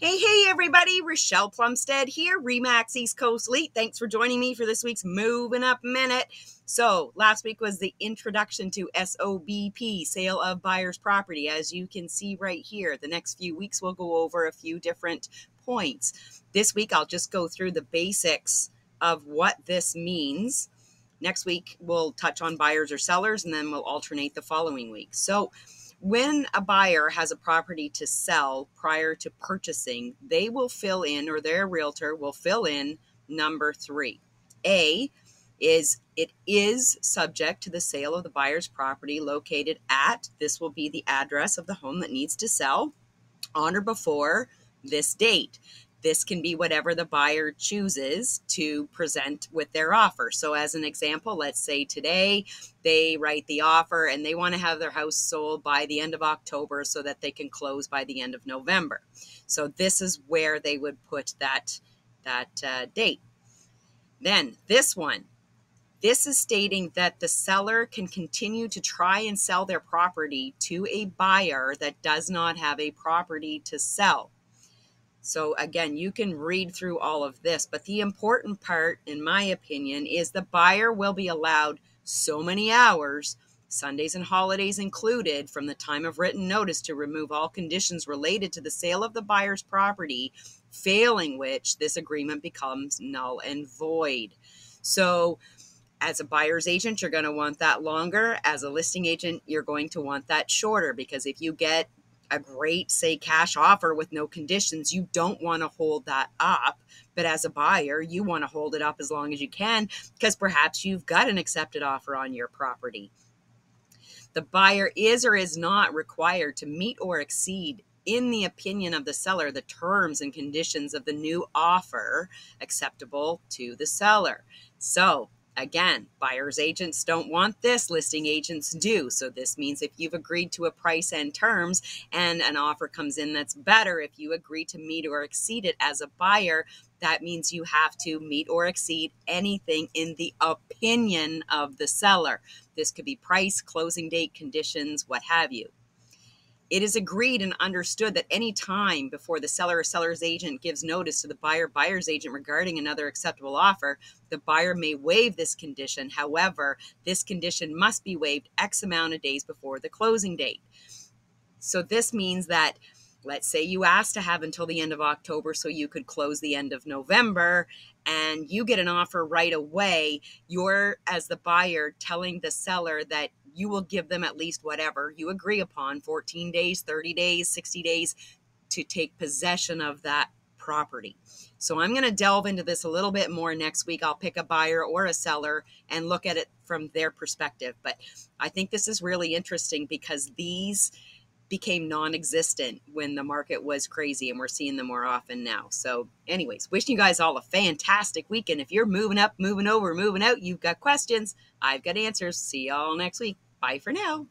Hey, everybody. Rochelle Plumstead here, Remax East Coast Elite. Thanks for joining me for this week's Movin Up Minute. So last week was the introduction to SOBP, Sale of Buyer's Property. As you can see right here, the next few weeks we'll go over a few different points. This week I'll just go through the basics of what this means. Next week we'll touch on buyers or sellers, and then we'll alternate the following week. So when a buyer has a property to sell prior to purchasing, they will fill in, or their realtor will fill in, number 3. A is it is subject to the sale of the buyer's property located at, this will be the address of the home that needs to sell, on or before this date. This can be whatever the buyer chooses to present with their offer. So as an example, let's say today they write the offer and they want to have their house sold by the end of October so that they can close by the end of November. So this is where they would put that date. Then this one, this is stating that the seller can continue to try and sell their property to a buyer that does not have a property to sell. So again, you can read through all of this, but the important part, in my opinion, is the buyer will be allowed so many hours, Sundays and holidays included, from the time of written notice to remove all conditions related to the sale of the buyer's property, failing which this agreement becomes null and void. So as a buyer's agent, you're going to want that longer. As a listing agent, you're going to want that shorter, because if you get a great, say, cash offer with no conditions, you don't want to hold that up. But as a buyer, you want to hold it up as long as you can, because perhaps you've got an accepted offer on your property. The buyer is or is not required to meet or exceed, in the opinion of the seller, the terms and conditions of the new offer acceptable to the seller. So again, buyer's agents don't want this, listing agents do. So this means if you've agreed to a price and terms and an offer comes in that's better, if you agree to meet or exceed it as a buyer, that means you have to meet or exceed anything in the opinion of the seller. This could be price, closing date, conditions, what have you. It is agreed and understood that any time before the seller or seller's agent gives notice to the buyer's agent regarding another acceptable offer, the buyer may waive this condition. However, this condition must be waived X amount of days before the closing date. So this means that, let's say you asked to have until the end of October so you could close the end of November, and you get an offer right away. You're, as the buyer, telling the seller that you will give them at least whatever you agree upon, 14 days, 30 days, 60 days, to take possession of that property. So I'm going to delve into this a little bit more next week. I'll pick a buyer or a seller and look at it from their perspective. But I think this is really interesting because these became non-existent when the market was crazy, and we're seeing them more often now. So anyways, wishing you guys all a fantastic weekend. If you're moving up, moving over, moving out, you've got questions, I've got answers. See y'all next week. Bye for now.